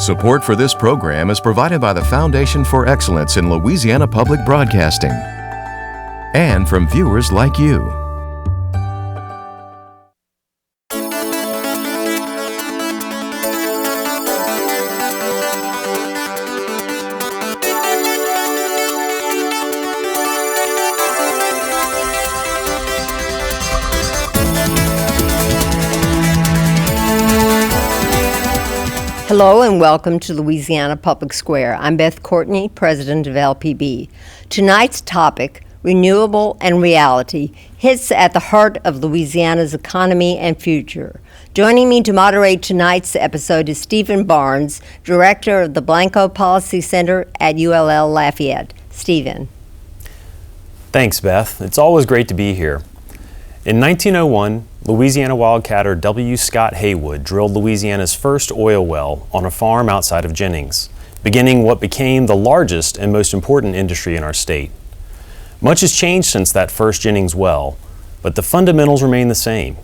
Support for this program is provided by the Foundation for Excellence in Louisiana Public Broadcasting and from viewers like you. Hello and welcome to Louisiana Public Square. I'm Beth Courtney, President of LPB. Tonight's topic, Renewable and Reality, hits at the heart of Louisiana's economy and future. Joining me to moderate tonight's episode is Stephen Barnes, Director of the Blanco Policy Center at ULL Lafayette. Stephen. Thanks, Beth. It's always great to be here. In 1901, Louisiana wildcatter W. Scott Haywood drilled Louisiana's first oil well on a farm outside of Jennings, beginning what became the largest and most important industry in our state. Much has changed since that first Jennings well, but the fundamentals remain the same.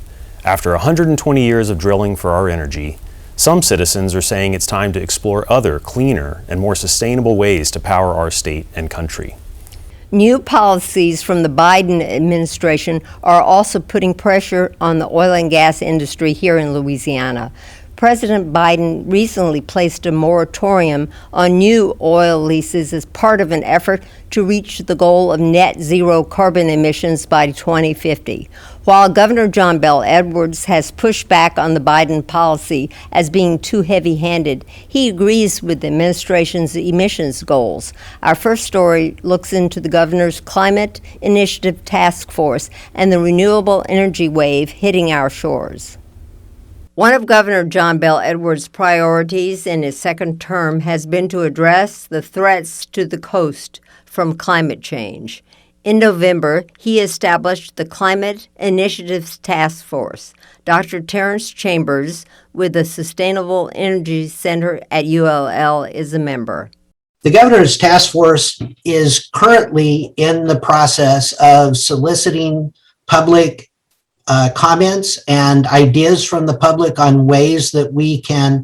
After 120 years of drilling for our energy, some citizens are saying it's time to explore other, cleaner, and more sustainable ways to power our state and country. New policies from the Biden administration are also putting pressure on the oil and gas industry here in Louisiana. President Biden recently placed a moratorium on new oil leases as part of an effort to reach the goal of net zero carbon emissions by 2050. While Governor John Bel Edwards has pushed back on the Biden policy as being too heavy-handed, he agrees with the administration's emissions goals. Our first story looks into the governor's Climate Initiative Task Force and the renewable energy wave hitting our shores. One of Governor John Bel Edwards' priorities in his second term has been to address the threats to the coast from climate change. In November, he established the Climate Initiatives Task Force. Dr. Terrence Chambers with the Sustainable Energy Center at ULL is a member. The governor's task force is currently in the process of soliciting public comments and ideas from the public on ways that we can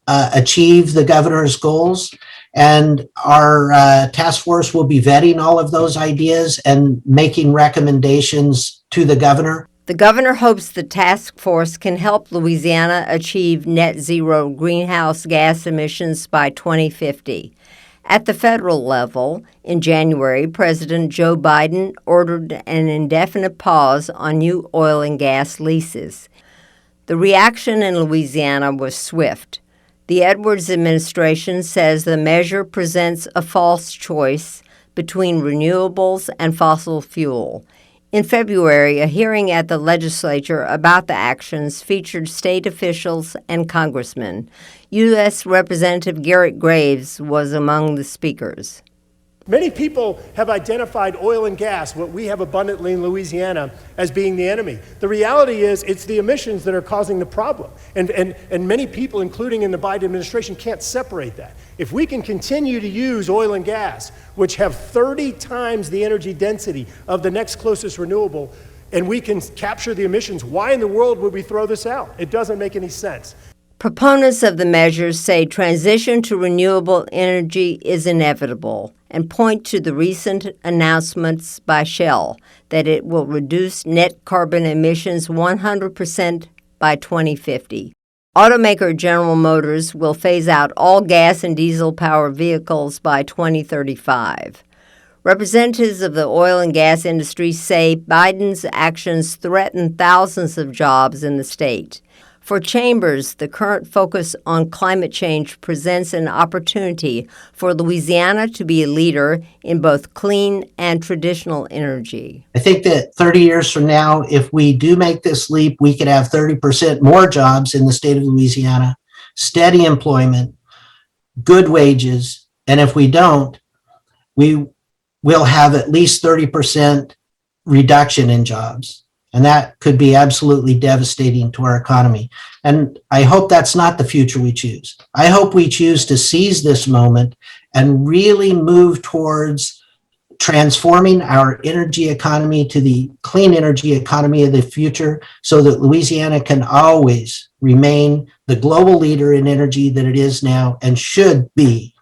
achieve the governor's goals. And our task force will be vetting all of those ideas and making recommendations to the governor. The governor hopes the task force can help Louisiana achieve net zero greenhouse gas emissions by 2050. At the federal level, in January, President Joe Biden ordered an indefinite pause on new oil and gas leases. The reaction in Louisiana was swift. The Edwards administration says the measure presents a false choice between renewables and fossil fuel. In February, a hearing at the legislature about the actions featured state officials and congressmen. U.S. Representative Garrett Graves was among the speakers. Many people have identified oil and gas, what we have abundantly in Louisiana, as being the enemy. The reality is it's the emissions that are causing the problem. And many people, including in the Biden administration, can't separate that. If we can continue to use oil and gas, which have 30 times the energy density of the next closest renewable, and we can capture the emissions, why in the world would we throw this out? It doesn't make any sense. Proponents of the measures say transition to renewable energy is inevitable and point to the recent announcements by Shell that it will reduce net carbon emissions 100% by 2050. Automaker General Motors will phase out all gas and diesel-powered vehicles by 2035. Representatives of the oil and gas industry say Biden's actions threaten thousands of jobs in the state. For Chambers, the current focus on climate change presents an opportunity for Louisiana to be a leader in both clean and traditional energy. I think that 30 years from now, if we do make this leap, we could have 30% more jobs in the state of Louisiana, steady employment, good wages, and if we don't, we will have at least 30% reduction in jobs. And that could be absolutely devastating to our economy. And I hope that's not the future we choose. I hope we choose to seize this moment and really move towards transforming our energy economy to the clean energy economy of the future so that Louisiana can always remain the global leader in energy that it is now and should be.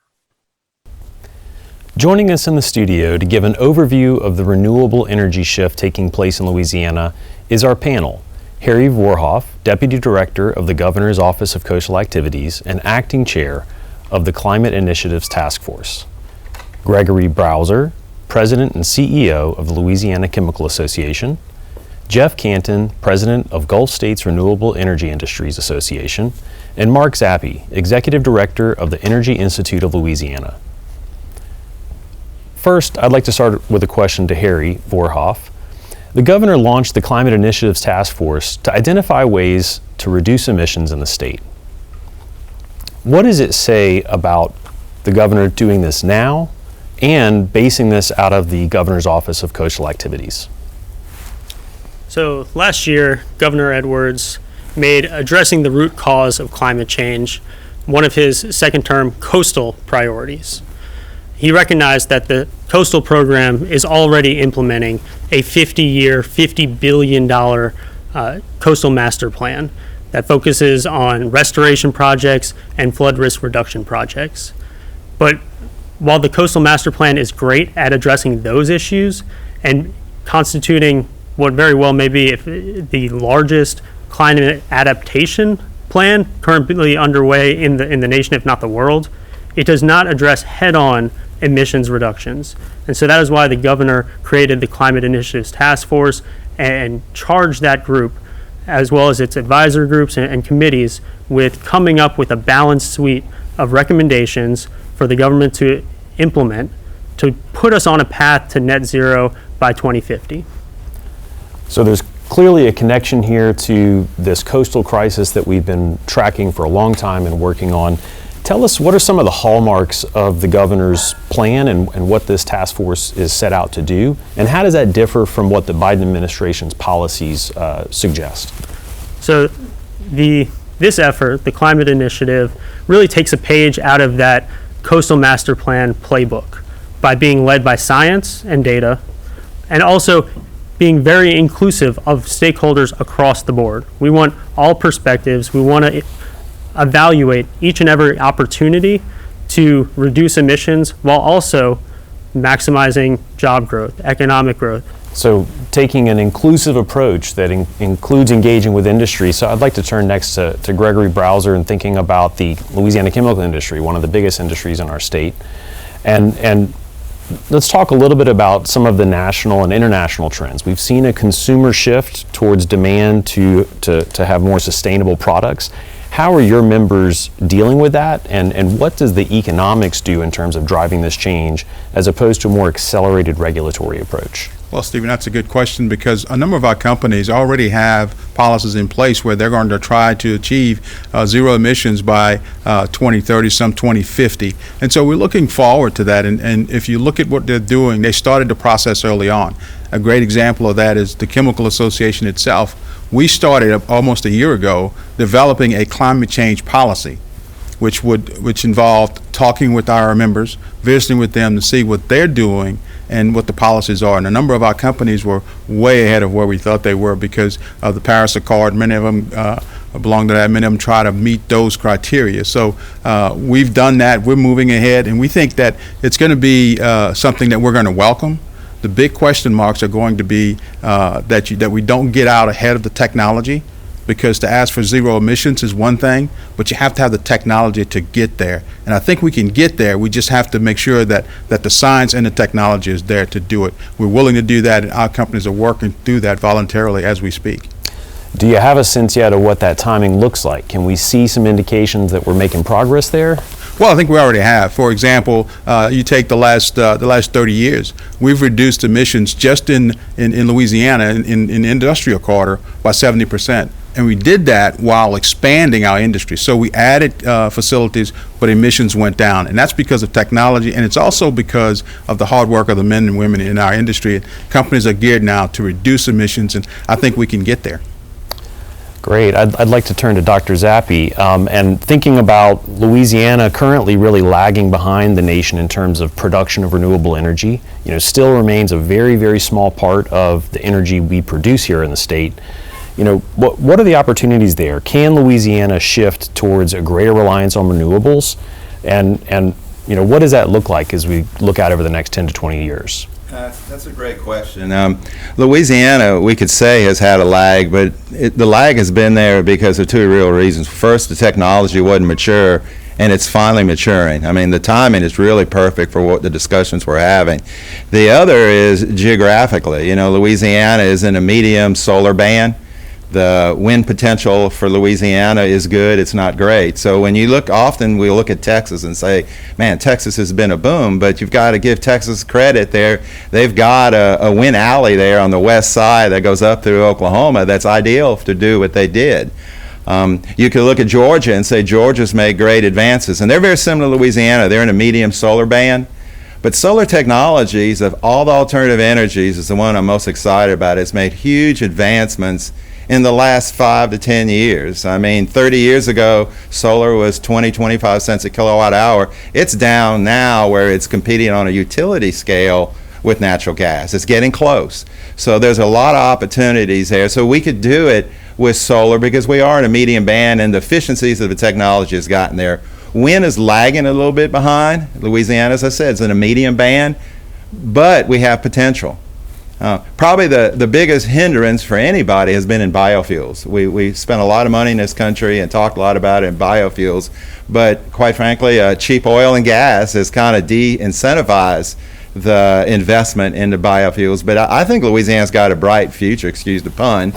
Joining us in the studio to give an overview of the renewable energy shift taking place in Louisiana is our panel. Harry Vorhoff, Deputy Director of the Governor's Office of Coastal Activities and Acting Chair of the Climate Initiatives Task Force. Gregory Browser, President and CEO of the Louisiana Chemical Association. Jeff Canton, President of Gulf States Renewable Energy Industries Association. And Mark Zappi, Executive Director of the Energy Institute of Louisiana. First, I'd like to start with a question to Harry Vorhoff. The governor launched the Climate Initiatives Task Force to identify ways to reduce emissions in the state. What does it say about the governor doing this now and basing this out of the Governor's Office of Coastal Activities? So last year, Governor Edwards made addressing the root cause of climate change one of his second-term coastal priorities. He recognized that the coastal program is already implementing a 50-year, $50 billion coastal master plan that focuses on restoration projects and flood risk reduction projects. But while the coastal master plan is great at addressing those issues and constituting what very well may be the largest climate adaptation plan currently underway in the nation, if not the world, it does not address head-on emissions reductions. And so that is why the governor created the Climate Initiatives Task Force and charged that group, as well as its advisor groups and committees, with coming up with a balanced suite of recommendations for the government to implement to put us on a path to net zero by 2050. So there's clearly a connection here to this coastal crisis that we've been tracking for a long time and working on. Tell us, what are some of the hallmarks of the governor's plan and what this task force is set out to do? And how does that differ from what the Biden administration's policies suggest? So this effort, the Climate Initiative, really takes a page out of that Coastal Master Plan playbook by being led by science and data, and also being very inclusive of stakeholders across the board. We want all perspectives. We want to evaluate each and every opportunity to reduce emissions while also maximizing job growth, economic growth. So taking an inclusive approach that includes engaging with industry. So I'd like to turn next to Gregory Browser and thinking about the Louisiana chemical industry, one of the biggest industries in our state. And let's talk a little bit about some of the national and international trends. We've seen a consumer shift towards demand to have more sustainable products. How are your members dealing with that, and what does the economics do in terms of driving this change as opposed to a more accelerated regulatory approach? Well, Stephen, that's a good question, because a number of our companies already have policies in place where they're going to try to achieve zero emissions by 2030, some 2050. And so we're looking forward to that. And if you look at what they're doing, they started the process early on. A great example of that is the Chemical Association itself. We started almost a year ago developing a climate change policy, which involved talking with our members, visiting with them to see what they're doing and what the policies are. And a number of our companies were way ahead of where we thought they were because of the Paris Accord. Many of them belong to that. Many of them try to meet those criteria. So we've done that. We're moving ahead, and we think that it's going to be something that we're going to welcome. The big question marks are going to be that we don't get out ahead of the technology, because to ask for zero emissions is one thing, but you have to have the technology to get there. And I think we can get there. We just have to make sure that the science and the technology is there to do it. We're willing to do that, and our companies are working through that voluntarily as we speak. Do you have a sense yet of what that timing looks like? Can we see some indications that we're making progress there? Well, I think we already have. For example, you take the last 30 years, we've reduced emissions just in Louisiana, in the industrial corridor, by 70%. And we did that while expanding our industry. So we added facilities, but emissions went down. And that's because of technology, and it's also because of the hard work of the men and women in our industry. Companies are geared now to reduce emissions, and I think we can get there. Great. I'd like to turn to Dr. Zappi, and thinking about Louisiana currently really lagging behind the nation in terms of production of renewable energy, still remains a very, very small part of the energy we produce here in the state. What are the opportunities there? Can Louisiana shift towards a greater reliance on renewables? And what does that look like as we look out over the next 10 to 20 years? That's a great question. Louisiana, we could say, has had a lag, but the lag has been there because of two real reasons. First, the technology wasn't mature, and it's finally maturing. I mean, the timing is really perfect for what the discussions we're having. The other is geographically. Louisiana is in a medium solar band. The wind potential for Louisiana is good, it's not great. So when you look, often we look at Texas and say, man, Texas has been a boom, but you've got to give Texas credit there. They've got a wind alley there on the west side that goes up through Oklahoma that's ideal to do what they did. You could look at Georgia and say Georgia's made great advances, and they're very similar to Louisiana. They're in a medium solar band. But solar technologies, of all the alternative energies, is the one I'm most excited about. It's made huge advancements in the last 5 to 10 years. I mean, 30 years ago, solar was 20, 25 cents a kilowatt hour. It's down now where it's competing on a utility scale with natural gas. It's getting close. So there's a lot of opportunities there. So we could do it with solar because we are in a medium band and the efficiencies of the technology has gotten there. Wind is lagging a little bit behind. Louisiana, as I said, is in a medium band, but we have potential. Probably the biggest hindrance for anybody has been in biofuels. We spent a lot of money in this country and talked a lot about it in biofuels, but quite frankly, cheap oil and gas has kind of de-incentivized the investment into biofuels. But I think Louisiana's got a bright future, excuse the pun,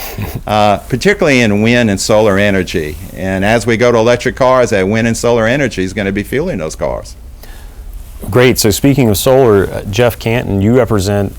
particularly in wind and solar energy. And as we go to electric cars, that wind and solar energy is going to be fueling those cars. Great. So speaking of solar, Jeff Canton, you represent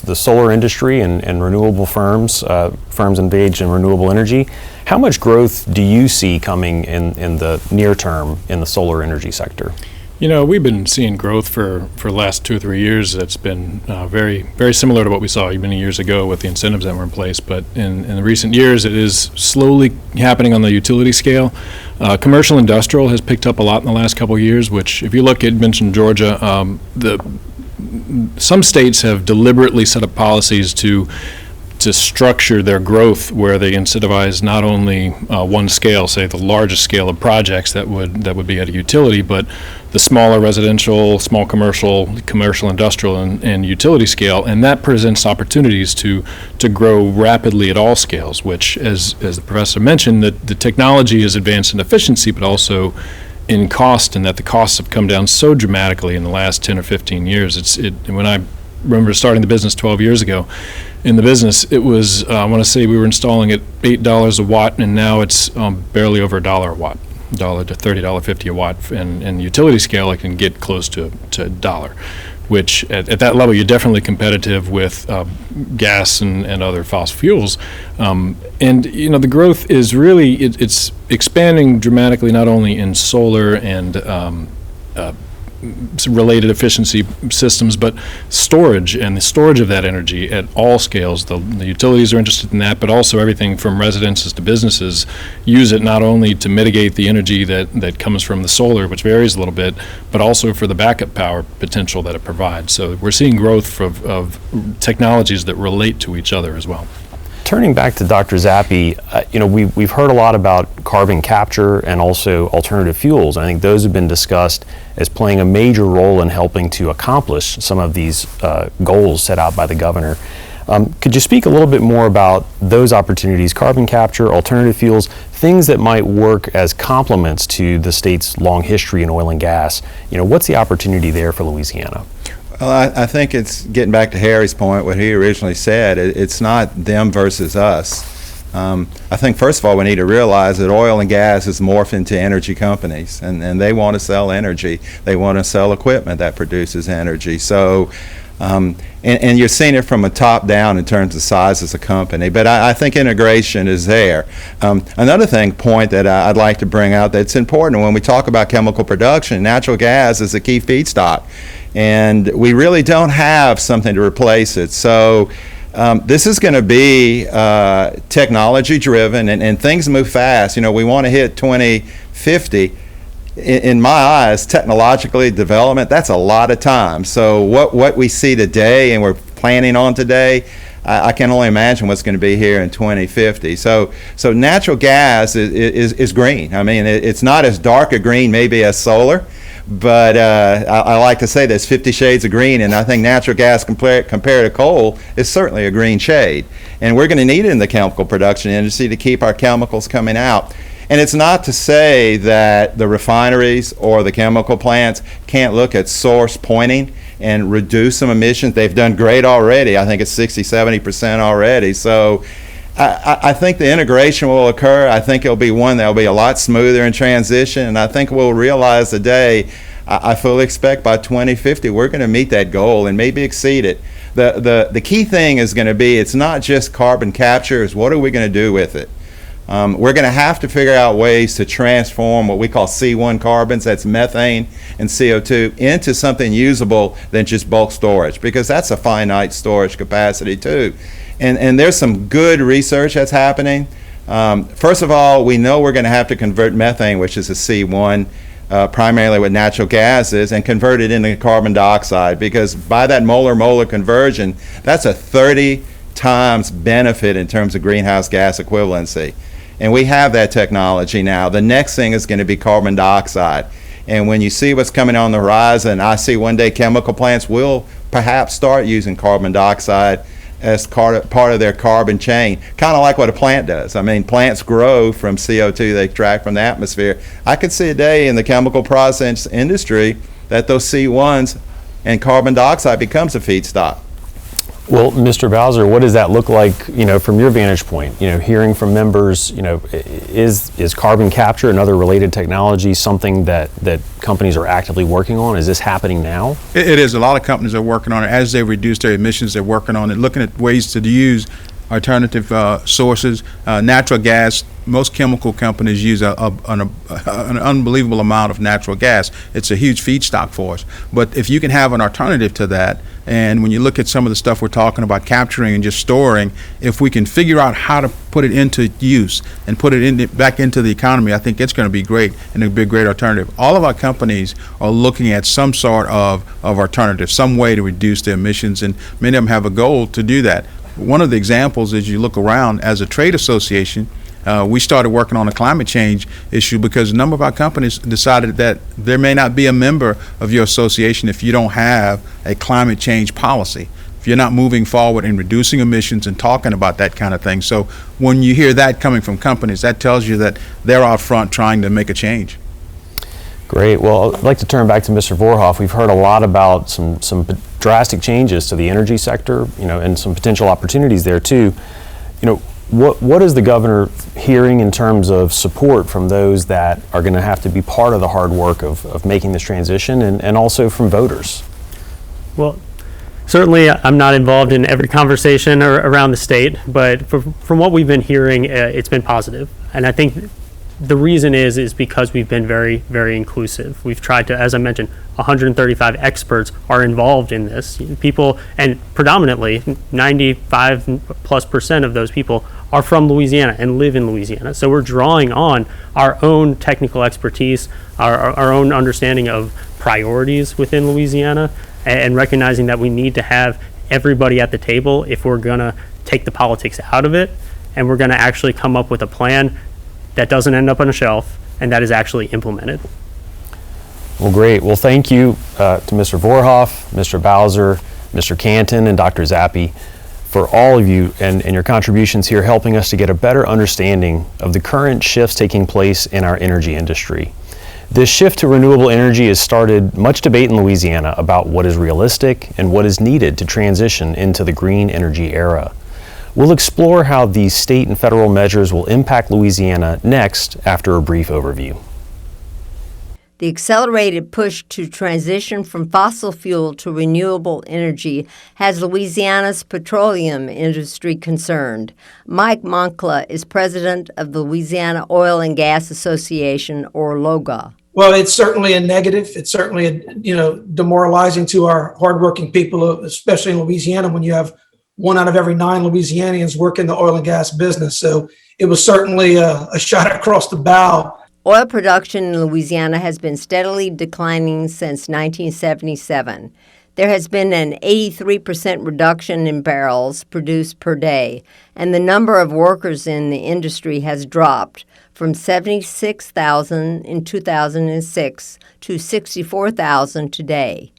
the solar industry and renewable firms engaged in renewable energy. How much growth do you see coming in the near term in the solar energy sector? We've been seeing growth for the last 2 or 3 years. That's been very, very similar to what we saw even years ago with the incentives that were in place. But in the recent years, it is slowly happening on the utility scale. Commercial industrial has picked up a lot in the last couple of years, which if you look at, mentioned Georgia, some states have deliberately set up policies to structure their growth where they incentivize not only one scale, say the largest scale of projects that would be at a utility, but the smaller residential, small commercial, industrial, and utility scale, and that presents opportunities to grow rapidly at all scales, which, as the professor mentioned, the technology is advanced in efficiency, but also in cost, and that the costs have come down so dramatically in the last 10 or 15 years. When I remember starting the business 12 years ago, in the business, it was, I want to say we were installing at $8 a watt, and now it's barely over $1 a watt, $1 to $30.50 a watt. And utility scale, it can get close to $1, which at that level, you're definitely competitive with gas and other fossil fuels. And the growth is really, it's expanding dramatically, not only in solar and related efficiency systems, but storage and the storage of that energy at all scales. The utilities are interested in that, but also everything from residences to businesses use it not only to mitigate the energy that comes from the solar, which varies a little bit, but also for the backup power potential that it provides. So we're seeing growth of technologies that relate to each other as well. Turning back to Dr. Zappi, we've heard a lot about carbon capture and also alternative fuels. I think those have been discussed as playing a major role in helping to accomplish some of these goals set out by the governor. Could you speak a little bit more about those opportunities, carbon capture, alternative fuels, things that might work as complements to the state's long history in oil and gas? What's the opportunity there for Louisiana? Well, I think it's getting back to Harry's point, what he originally said. It's not them versus us. I think, first of all, we need to realize that oil and gas is morphed into energy companies, and they want to sell energy. They want to sell equipment that produces energy. So, and you're seeing it from a top down in terms of size as a company, but I think integration is there. Another point that I'd like to bring out that's important when we talk about chemical production, natural gas is a key feedstock, and we really don't have something to replace it. So This is going to be technology driven, and things move fast. You know, we want to hit 2050. In my eyes, technologically development, that's a lot of time. So what we see today and we're planning on today, I can only imagine what's going to be here in 2050. So natural gas is green. I mean, it's not as dark a green maybe as solar, but I like to say there's 50 shades of green, and I think natural gas compared to coal is certainly a green shade. And we're going to need it in the chemical production industry to keep our chemicals coming out. And it's not to say that the refineries or the chemical plants can't look at source pointing and reduce some emissions. They've done great already. I think it's 60-70% already. So I think the integration will occur. I think it'll be one that will be a lot smoother in transition. And I think we'll realize today, I fully expect by 2050, we're going to meet that goal and maybe exceed it. The key thing is going to be, it's not just carbon capture, it's what are we going to do with it? We're going to have to figure out ways to transform what we call C1 carbons, that's methane and CO2, into something usable than just bulk storage, because that's a finite storage capacity too. And there's some good research that's happening. First of all, we know we're going to have to convert methane, which is a C1, primarily with natural gases, and convert it into carbon dioxide, because by that molar conversion, that's a 30 times benefit in terms of greenhouse gas equivalency. And we have that technology now. The next thing is going to be carbon dioxide. And when you see what's coming on the horizon, I see one day chemical plants will perhaps start using carbon dioxide as part of their carbon chain, kind of like what a plant does. I mean, plants grow from CO2 they extract from the atmosphere. I could see a day in the chemical process industry that those C1s and carbon dioxide becomes a feedstock. Well, Mr. Bowser, what does that look like, from your vantage point? Hearing from members, is carbon capture and other related technology something that companies are actively working on? Is this happening now? It is. A lot of companies are working on it. As they reduce their emissions, they're working on it, looking at ways to use alternative sources. Natural gas, most chemical companies use an unbelievable amount of natural gas. It's a huge feedstock for us. But if you can have an alternative to that, and when you look at some of the stuff we're talking about capturing and just storing, if we can figure out how to put it into use and put it back into the economy, I think it's going to be great and it'll be a great alternative. All of our companies are looking at some sort of alternative, some way to reduce their emissions, and many of them have a goal to do that. One of the examples is you look around as a trade association, we started working on a climate change issue because a number of our companies decided that there may not be a member of your association if you don't have a climate change policy, if you're not moving forward in reducing emissions and talking about that kind of thing. So when you hear that coming from companies, that tells you that they're out front trying to make a change. Great. Well, I'd like to turn back to Mr. Vorhoff. We've heard a lot about some drastic changes to the energy sector, and some potential opportunities there too. What is the governor hearing in terms of support from those that are going to have to be part of the hard work of making this transition, and also from voters? Well, certainly I'm not involved in every conversation around the state, but from what we've been hearing, it's been positive. And I think the reason is because we've been very, very inclusive. We've tried to, as I mentioned, 135 experts are involved in this. People, and predominantly 95+% of those people are from Louisiana and live in Louisiana. So we're drawing on our own technical expertise, our own understanding of priorities within Louisiana, and recognizing that we need to have everybody at the table if we're going to take the politics out of it, and we're going to actually come up with a plan that doesn't end up on a shelf and that is actually implemented. Well, great. Well, thank you to Mr. Vorhoff, Mr. Bowser, Mr. Canton, and Dr. Zappi for all of you and your contributions here, helping us to get a better understanding of the current shifts taking place in our energy industry. This shift to renewable energy has started much debate in Louisiana about what is realistic and what is needed to transition into the green energy era. We'll explore how these state and federal measures will impact Louisiana next after a brief overview. The accelerated push to transition from fossil fuel to renewable energy has Louisiana's petroleum industry concerned. Mike Moncla is president of the Louisiana Oil and Gas Association, or LOGA. Well, it's certainly a negative. It's certainly demoralizing to our hardworking people, especially in Louisiana, when you have 1 out of every 9 Louisianians work in the oil and gas business. So it was certainly a shot across the bow. Oil production in Louisiana has been steadily declining since 1977. There has been an 83% reduction in barrels produced per day, and the number of workers in the industry has dropped from 76,000 in 2006 to 64,000 today.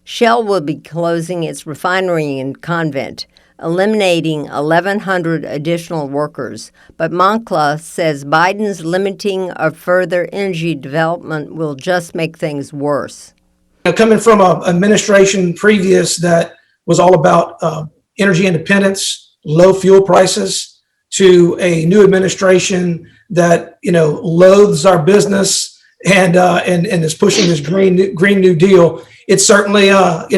Shell will be closing its refinery in Convent, eliminating 1,100 additional workers, but Moncla says Biden's limiting of further energy development will just make things worse. Coming from an administration previous that was all about energy independence, low fuel prices, to a new administration that loathes our business and is pushing this Green New Deal, it's certainly a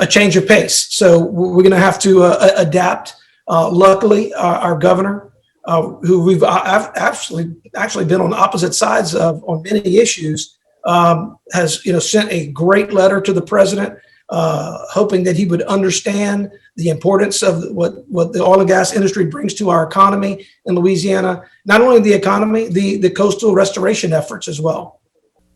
change of pace. So we're going to have to adapt. Luckily, our governor, who we've actually been on opposite sides of on many issues, has sent a great letter to the president, hoping that he would understand the importance of what the oil and gas industry brings to our economy in Louisiana. Not only the economy, the coastal restoration efforts as well.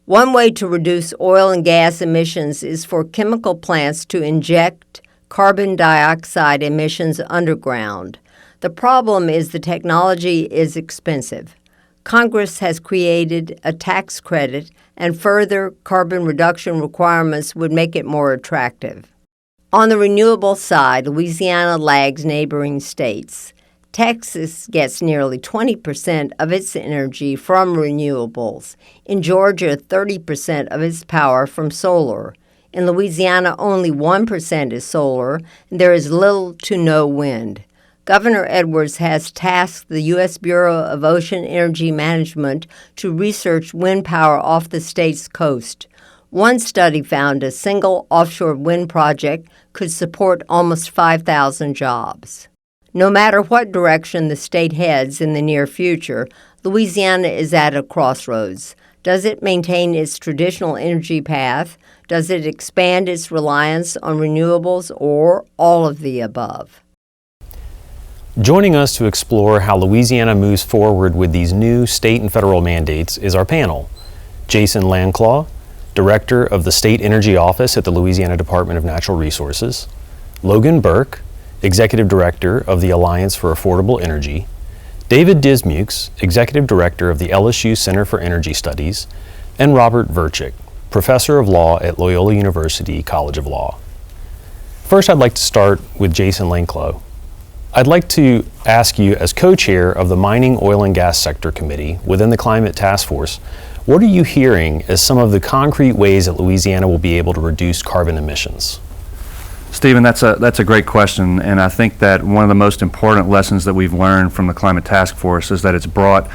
One way to reduce oil and gas emissions is for chemical plants to inject carbon dioxide emissions underground. The problem is the technology is expensive. Congress has created a tax credit, and further carbon reduction requirements would make it more attractive. On the renewable side, Louisiana lags neighboring states. Texas gets nearly 20% of its energy from renewables. In Georgia, 30% of its power from solar. In Louisiana, only 1% is solar, and there is little to no wind. Governor Edwards has tasked the U.S. Bureau of Ocean Energy Management to research wind power off the state's coast. One study found a single offshore wind project could support almost 5,000 jobs. No matter what direction the state heads in the near future, Louisiana is at a crossroads. Does it maintain its traditional energy path? Does it expand its reliance on renewables, or all of the above? Joining us to explore how Louisiana moves forward with these new state and federal mandates is our panel. Jason Landclaw, Director of the State Energy Office at the Louisiana Department of Natural Resources, Logan Burke, Executive Director of the Alliance for Affordable Energy, David Dismukes, Executive Director of the LSU Center for Energy Studies, and Robert Verchick, Professor of Law at Loyola University College of Law. First, I'd like to start with Jason Landclaw. I'd like to ask you, as co-chair of the Mining, Oil, and Gas Sector Committee within the Climate Task Force, what are you hearing as some of the concrete ways that Louisiana will be able to reduce carbon emissions? Stephen, that's a great question, and I think that one of the most important lessons that we've learned from the Climate Task Force is that it's brought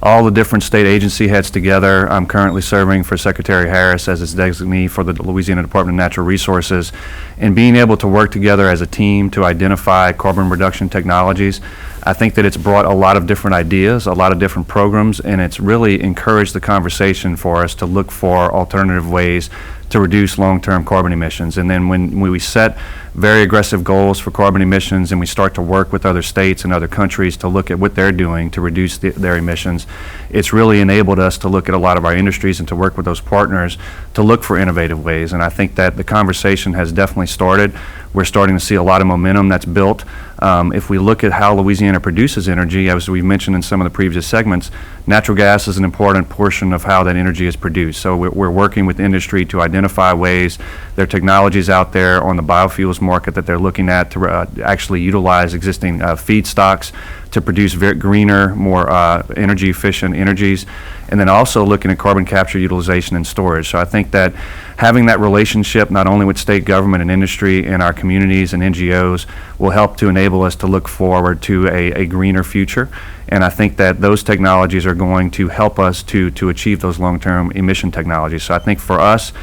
all the different state agency heads together. I'm currently serving for Secretary Harris as his designee for the Louisiana Department of Natural Resources, and being able to work together as a team to identify carbon reduction technologies. I think that it's brought a lot of different ideas, a lot of different programs, and it's really encouraged the conversation for us to look for alternative ways to reduce long-term carbon emissions. And then when we set very aggressive goals for carbon emissions and we start to work with other states and other countries to look at what they're doing to reduce their emissions, it's really enabled us to look at a lot of our industries and to work with those partners to look for innovative ways. And I think that the conversation has definitely started. We're starting to see a lot of momentum that's built. If we look at how Louisiana produces energy, as we mentioned in some of the previous segments, natural gas is an important portion of how that energy is produced. So we're working with industry to identify ways. There are technologies out there on the biofuels market that they're looking at to actually utilize existing feedstocks to produce greener, more energy efficient energies, and then also looking at carbon capture, utilization, and storage. So I think that having that relationship not only with state government and industry and our communities and NGOs will help to enable us to look forward to a greener future. And I think that those technologies are going to help us to achieve those long-term emission technologies. So I think for us,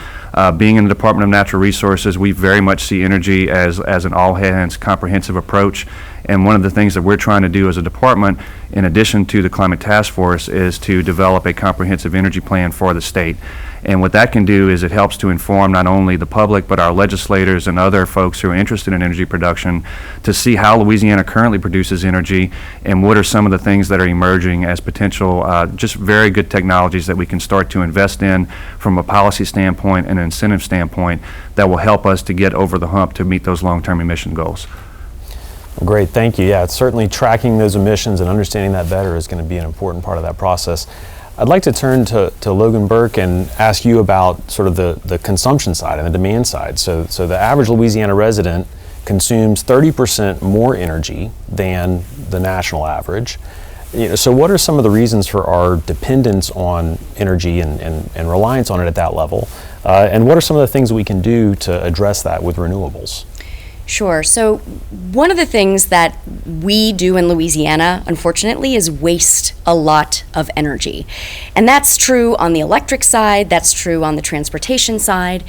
being in the Department of Natural Resources, we very much see energy as an all-hands comprehensive approach. And one of the things that we're trying to do as a department, in addition to the Climate Task Force, is to develop a comprehensive energy plan for the state. And what that can do is it helps to inform not only the public, but our legislators and other folks who are interested in energy production to see how Louisiana currently produces energy and what are some of the things that are emerging as potential, just very good technologies that we can start to invest in from a policy standpoint and an incentive standpoint that will help us to get over the hump to meet those long-term emission goals. Well, great, thank you. Yeah, it's certainly tracking those emissions and understanding that better is going to be an important part of that process. I'd like to turn to Logan Burke and ask you about sort of the consumption side and the demand side. So the average Louisiana resident consumes 30% more energy than the national average. So what are some of the reasons for our dependence on energy and reliance on it at that level? And what are some of the things we can do to address that with renewables? Sure. So one of the things that we do in Louisiana, unfortunately, is waste a lot of energy. And that's true on the electric side, that's true on the transportation side,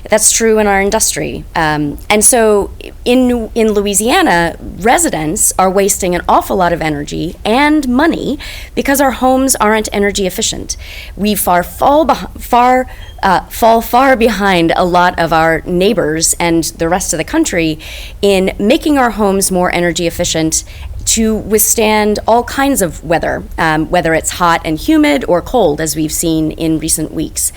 that's true in our industry. And so in Louisiana, residents are wasting an awful lot of energy and money because our homes aren't energy efficient. We fall far behind a lot of our neighbors and the rest of the country in making our homes more energy efficient to withstand all kinds of weather, whether it's hot and humid or cold, as we've seen in recent weeks.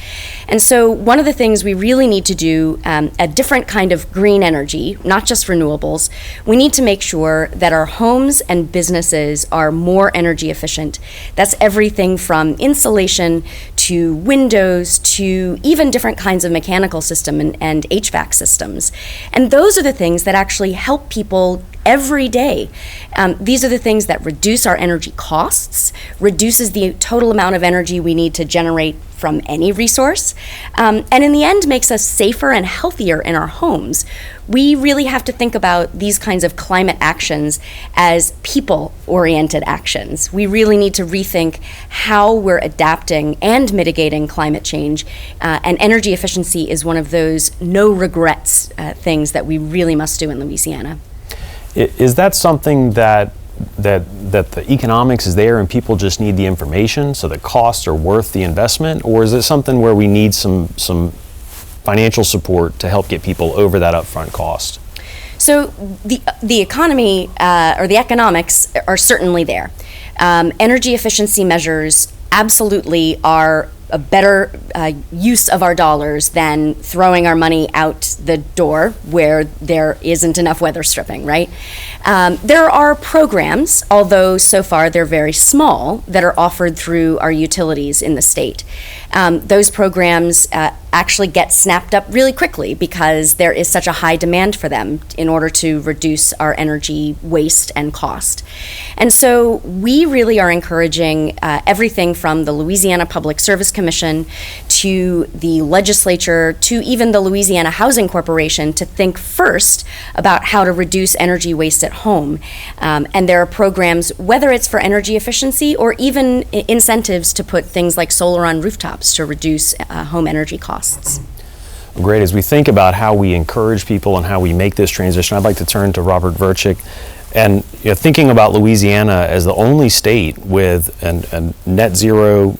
And so one of the things we really need to do, a different kind of green energy, not just renewables, we need to make sure that our homes and businesses are more energy efficient. That's everything from insulation to windows to even different kinds of mechanical system and HVAC systems. And those are the things that actually help people every day. These are the things that reduce our energy costs, reduces the total amount of energy we need to generate from any resource, and in the end makes us safer and healthier in our homes. We really have to think about these kinds of climate actions as people-oriented actions. We really need to rethink how we're adapting and mitigating climate change, and energy efficiency is one of those no regrets things that we really must do in Louisiana. Is that something that the economics is there and people just need the information, so the costs are worth the investment, or is it something where we need some financial support to help get people over that upfront cost? So the economy or the economics are certainly there. Energy efficiency measures absolutely are a better use of our dollars than throwing our money out the door where there isn't enough weather stripping, right? There are programs, although so far they're very small, that are offered through our utilities in the state. Those programs actually get snapped up really quickly because there is such a high demand for them in order to reduce our energy waste and cost. And so we really are encouraging everything from the Louisiana Public Service Commission to the legislature to even the Louisiana Housing Corporation to think first about how to reduce energy waste at home. And there are programs, whether it's for energy efficiency or even incentives to put things like solar on rooftops to reduce home energy costs. Great. As we think about how we encourage people and how we make this transition, I'd like to turn to Robert Verchik. And thinking about Louisiana as the only state with a net zero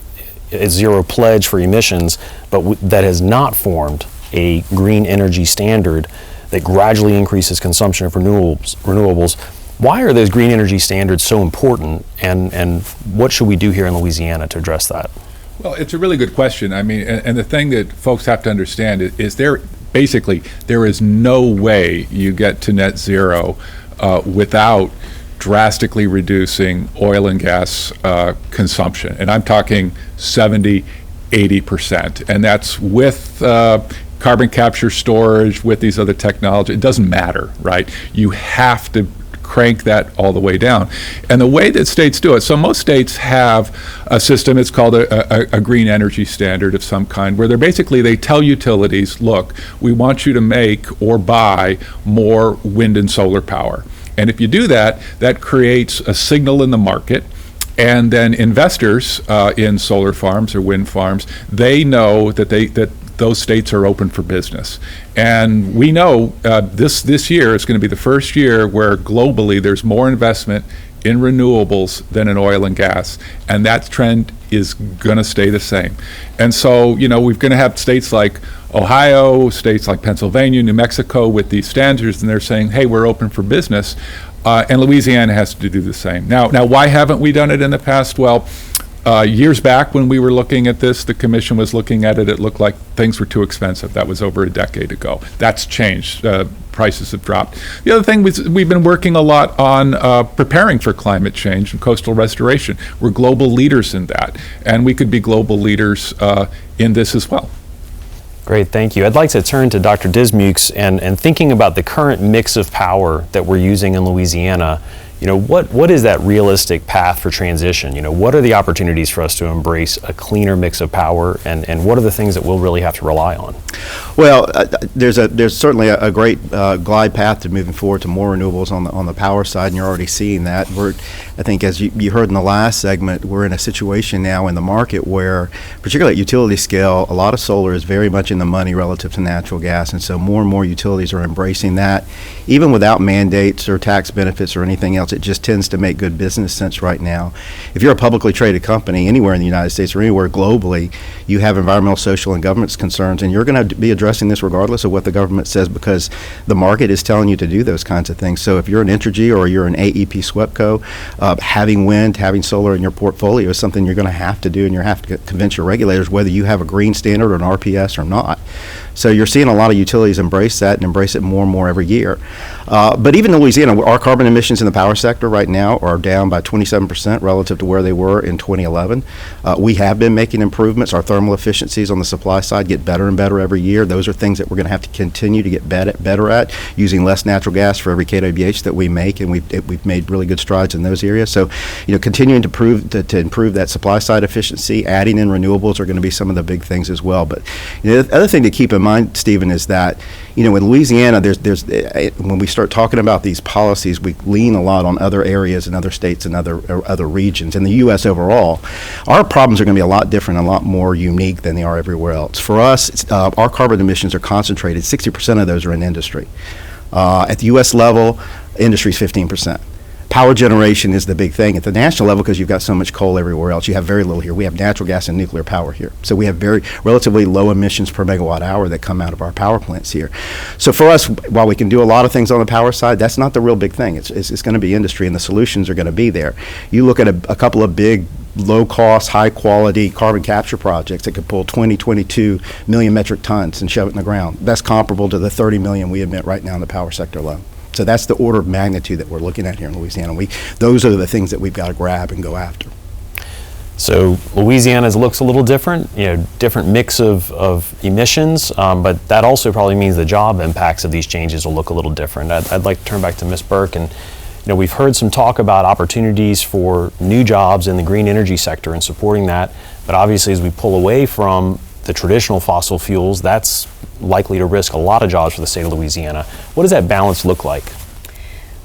pledge for emissions, but that has not formed a green energy standard that gradually increases consumption of renewables. Why are those green energy standards so important, and what should we do here in Louisiana to address that? Well, it's a really good question. I mean, and the thing that folks have to understand is there is no way you get to net zero without drastically reducing oil and gas consumption. And I'm talking 70, 80%. And that's with carbon capture storage, with these other technologies. It doesn't matter, right? You have to crank that all the way down. And the way that states do it, so most states have a system, it's called a green energy standard of some kind, where they tell utilities, look, we want you to make or buy more wind and solar power. And if you do that, that creates a signal in the market. And then investors in solar farms or wind farms, they know that those states are open for business. And we know this year is going to be the first year where globally there's more investment in renewables than in oil and gas, and that trend is going to stay the same. And so, you know, we're going to have states like Ohio, states like Pennsylvania, New Mexico with these standards, and they're saying, hey, we're open for business, and Louisiana has to do the same. Now, why haven't we done it in the past? Well, years back when we were looking at this, the commission was looking at it, it looked like things were too expensive. That was over a decade ago. That's changed. Prices have dropped. The other thing was we've been working a lot on preparing for climate change and coastal restoration. We're global leaders in that, and we could be global leaders in this as well. Great, thank you. I'd like to turn to Dr. Dismukes and thinking about the current mix of power that we're using in Louisiana. You know, what is that realistic path for transition? You know, what are the opportunities for us to embrace a cleaner mix of power, and what are the things that we'll really have to rely on? Well, there's certainly a great glide path to moving forward to more renewables on the power side, and you're already seeing that. I think as you heard in the last segment, we're in a situation now in the market where, particularly at utility scale, a lot of solar is very much in the money relative to natural gas, and so more and more utilities are embracing that, even without mandates or tax benefits or anything else. It just tends to make good business sense right now. If you're a publicly traded company anywhere in the United States or anywhere globally, you have environmental, social, and governance concerns, and you're going to be addressing this regardless of what the government says, because the market is telling you to do those kinds of things. So if you're an Entergy or you're an AEP SWEPCO, having wind, having solar in your portfolio is something you're going to have to do, and you have to convince your regulators whether you have a green standard or an RPS or not. So you're seeing a lot of utilities embrace that and embrace it more and more every year. But even in Louisiana, our carbon emissions in the power sector right now are down by 27% relative to where they were in 2011. We have been making improvements. Our thermal efficiencies on the supply side get better and better every year. Those are things that we're going to have to continue to get better at, using less natural gas for every kWh that we make, and we've made really good strides in those areas. So, you know, continuing to improve that supply side efficiency, adding in renewables are going to be some of the big things as well. But you know, the other thing to keep in mind, Stephen, is that, you know, in Louisiana, there's when we start talking about these policies, we lean a lot on other areas and other states and other regions. In the U.S. overall, our problems are going to be a lot different, a lot more unique than they are everywhere else. For us, our carbon emissions are concentrated. 60% of those are in industry. At the U.S. level, industry is 15%. Power generation is the big thing at the national level because you've got so much coal everywhere else. You have very little here. We have natural gas and nuclear power here. So we have very relatively low emissions per megawatt hour that come out of our power plants here. So for us, while we can do a lot of things on the power side, that's not the real big thing. It's going to be industry, and the solutions are going to be there. You look at a couple of big low-cost, high-quality carbon capture projects that could pull 22 million metric tons and shove it in the ground. That's comparable to the 30 million we emit right now in the power sector alone. So that's the order of magnitude that we're looking at here in Louisiana. Those are the things that we've got to grab and go after. So Louisiana's looks a little different, you know, different mix of emissions, but that also probably means the job impacts of these changes will look a little different. I'd like to turn back to Ms. Burke, and you know, we've heard some talk about opportunities for new jobs in the green energy sector and supporting that, but obviously as we pull away from the traditional fossil fuels, that's likely to risk a lot of jobs for the state of Louisiana. What does that balance look like?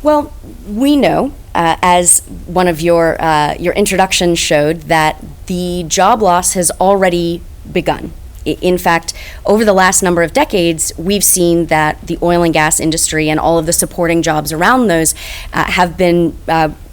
Well, we know, as one of your introductions showed, that the job loss has already begun. In fact, over the last number of decades, we've seen that the oil and gas industry and all of the supporting jobs around those have been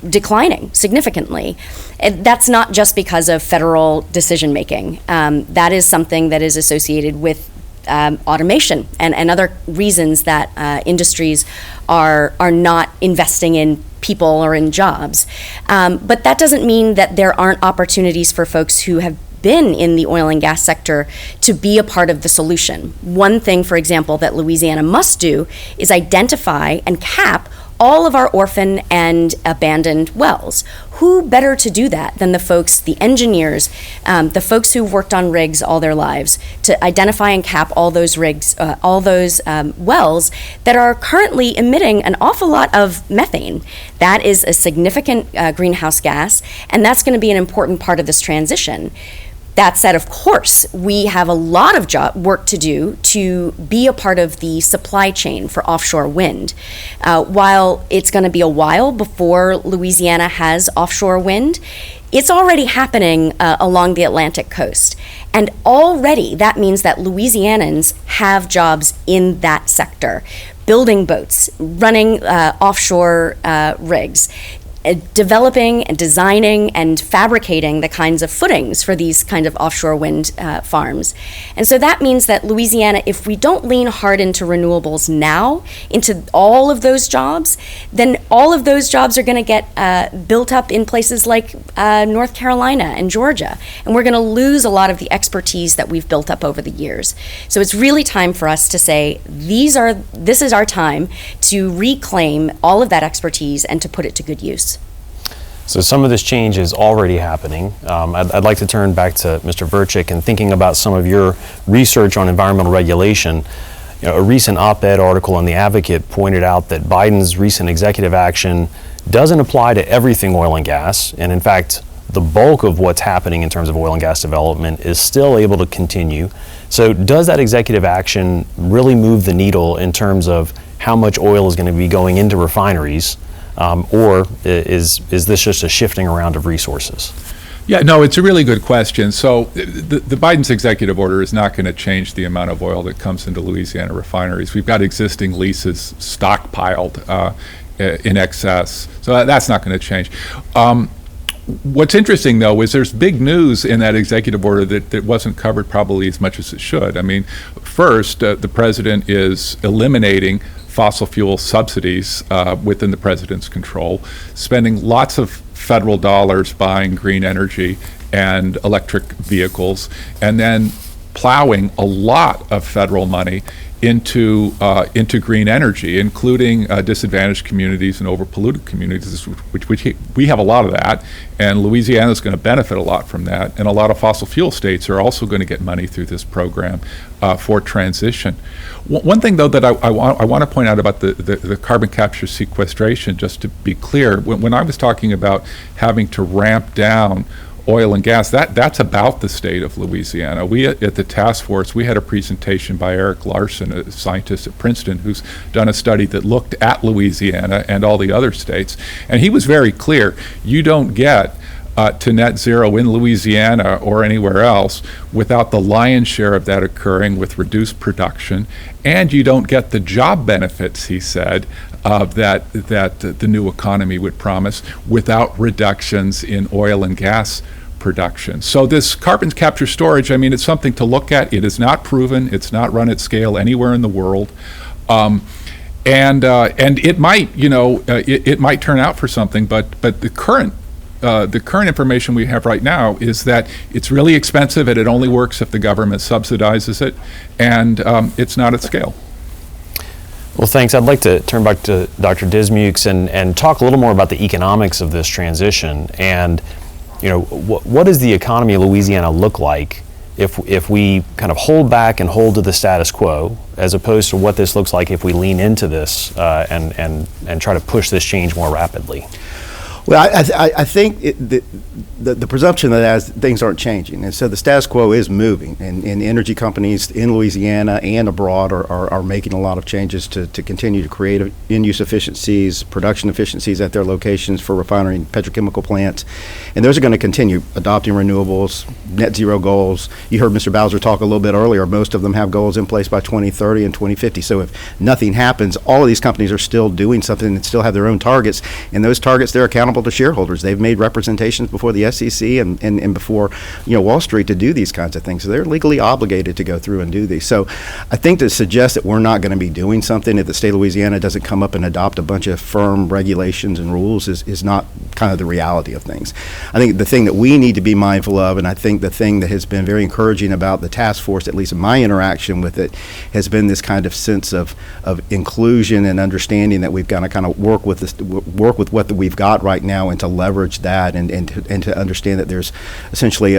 declining significantly. That's not just because of federal decision making. That is something that is associated with automation and other reasons that industries are not investing in people or in jobs. But that doesn't mean that there aren't opportunities for folks who have been in the oil and gas sector to be a part of the solution. One thing, for example, that Louisiana must do is identify and cap all of our orphan and abandoned wells. Who better to do that than the folks, the engineers, the folks who've worked on rigs all their lives, to identify and cap all those rigs, all those wells that are currently emitting an awful lot of methane. That is a significant greenhouse gas, and that's going to be an important part of this transition. That said, of course, we have a lot of work to do to be a part of the supply chain for offshore wind. While it's going to be a while before Louisiana has offshore wind, it's already happening along the Atlantic coast. And already that means that Louisianans have jobs in that sector, building boats, running offshore rigs, developing and designing and fabricating the kinds of footings for these kind of offshore wind farms. And so that means that Louisiana, if we don't lean hard into renewables now, into all of those jobs, then all of those jobs are going to get built up in places like North Carolina and Georgia. And we're going to lose a lot of the expertise that we've built up over the years. So it's really time for us to say, this is our time to reclaim all of that expertise and to put it to good use. So some of this change is already happening. I'd like to turn back to Mr. Verchik and thinking about some of your research on environmental regulation. A recent op-ed article in The Advocate pointed out that Biden's recent executive action doesn't apply to everything oil and gas, and in fact, the bulk of what's happening in terms of oil and gas development is still able to continue. So does that executive action really move the needle in terms of how much oil is going to be going into refineries? Or is this just a shifting around of resources? Yeah, no, it's a really good question. So the Biden's executive order is not going to change the amount of oil that comes into Louisiana refineries. We've got existing leases stockpiled in excess, so that's not going to change. What's interesting, though, is there's big news in that executive order that wasn't covered probably as much as it should. I mean, first, the president is eliminating fossil fuel subsidies within the president's control, spending lots of federal dollars buying green energy and electric vehicles, and then plowing a lot of federal money into green energy, including disadvantaged communities and overpolluted communities, which we have a lot of that, and Louisiana is going to benefit a lot from that, and a lot of fossil fuel states are also going to get money through this program for transition. One thing, though, that I want to point out about the carbon capture sequestration, just to be clear, when I was talking about having to ramp down oil and gas, that's about the state of Louisiana. We at the task force, we had a presentation by Eric Larson, a scientist at Princeton, who's done a study that looked at Louisiana and all the other states, and he was very clear. You don't get to net zero in Louisiana or anywhere else without the lion's share of that occurring with reduced production, and you don't get the job benefits, he said, that the new economy would promise without reductions in oil and gas production. So this carbon capture storage, I mean, it's something to look at. It is not proven. It's not run at scale anywhere in the world. And it might, it might turn out for something, but the current information we have right now is that it's really expensive and it only works if the government subsidizes it, and it's not at scale. Well, thanks. I'd like to turn back to Dr. Dismukes and talk a little more about the economics of this transition. And, what does the economy of Louisiana look like if we kind of hold back and hold to the status quo, as opposed to what this looks like if we lean into this and try to push this change more rapidly? Well, I think the presumption that things aren't changing, and so the status quo is moving, and energy companies in Louisiana and abroad are making a lot of changes to continue to create in-use efficiencies, production efficiencies at their locations for refinery and petrochemical plants, and those are going to continue adopting renewables, net zero goals. You heard Mr. Bowser talk a little bit earlier. Most of them have goals in place by 2030 and 2050. So if nothing happens, all of these companies are still doing something and still have their own targets, and those targets, they're accountable to shareholders. They've made representations before the SEC and before Wall Street to do these kinds of things. So they're legally obligated to go through and do these. So I think to suggest that we're not going to be doing something if the state of Louisiana doesn't come up and adopt a bunch of firm regulations and rules is not kind of the reality of things. I think the thing that we need to be mindful of, and I think the thing that has been very encouraging about the task force, at least in my interaction with it, has been this kind of sense of inclusion and understanding that we've got to kind of work with what we've got right now and to leverage that and to understand that there's essentially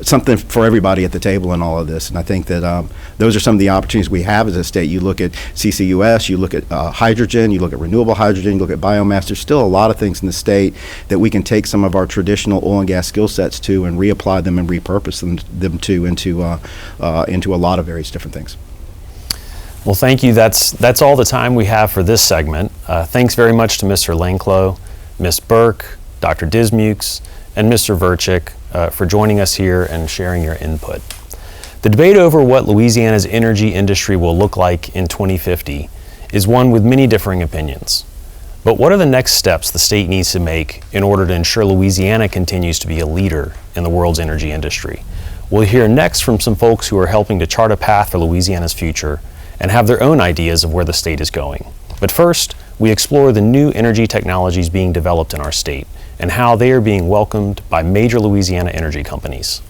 something for everybody at the table in all of this. And I think that those are some of the opportunities we have as a state. You look at CCUS, you look at hydrogen, you look at renewable hydrogen, you look at biomass. There's still a lot of things in the state that we can take some of our traditional oil and gas skill sets to and reapply them and repurpose them to into a lot of various different things. Well, thank you. That's all the time we have for this segment. Thanks very much to Mr. Langklow, Ms. Burke, Dr. Dismukes, and Mr. Verchik for joining us here and sharing your input. The debate over what Louisiana's energy industry will look like in 2050 is one with many differing opinions. But what are the next steps the state needs to make in order to ensure Louisiana continues to be a leader in the world's energy industry? We'll hear next from some folks who are helping to chart a path for Louisiana's future and have their own ideas of where the state is going. But first, we explore the new energy technologies being developed in our state and how they are being welcomed by major Louisiana energy companies.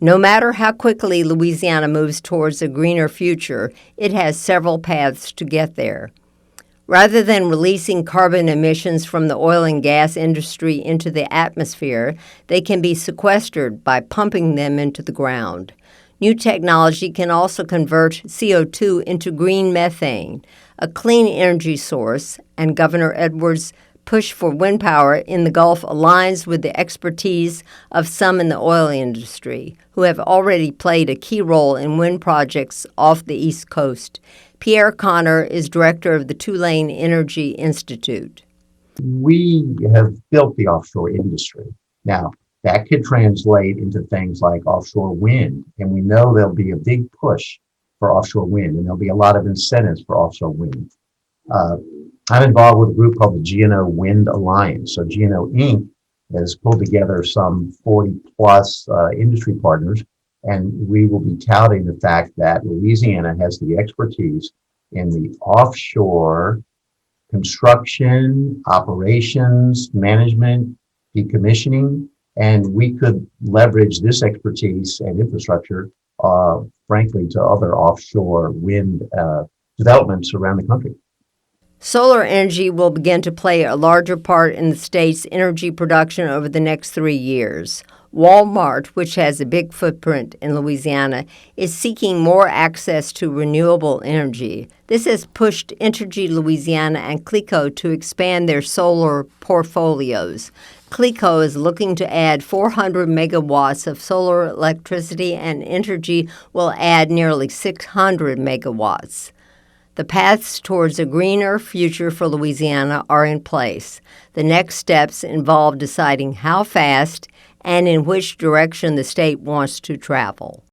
No matter how quickly Louisiana moves towards a greener future, it has several paths to get there. Rather than releasing carbon emissions from the oil and gas industry into the atmosphere, they can be sequestered by pumping them into the ground. New technology can also convert CO2 into green methane, a clean energy source, and Governor Edwards' push for wind power in the Gulf aligns with the expertise of some in the oil industry, who have already played a key role in wind projects off the East Coast. Pierre Connor is director of the Tulane Energy Institute. We have built the offshore industry. Now, that could translate into things like offshore wind, and we know there'll be a big push for offshore wind, and there'll be a lot of incentives for offshore wind. I'm involved with a group called the GNO Wind Alliance. So GNO Inc. has pulled together some 40 plus industry partners, and we will be touting the fact that Louisiana has the expertise in the offshore construction, operations, management, decommissioning, and we could leverage this expertise and infrastructure, frankly, to other offshore wind developments around the country. Solar energy will begin to play a larger part in the state's energy production over the next 3 years. Walmart, which has a big footprint in Louisiana, is seeking more access to renewable energy. This has pushed Entergy Louisiana and CLECO to expand their solar portfolios. CLECO is looking to add 400 megawatts of solar electricity, and Entergy will add nearly 600 megawatts. The paths towards a greener future for Louisiana are in place. The next steps involve deciding how fast and in which direction the state wants to travel.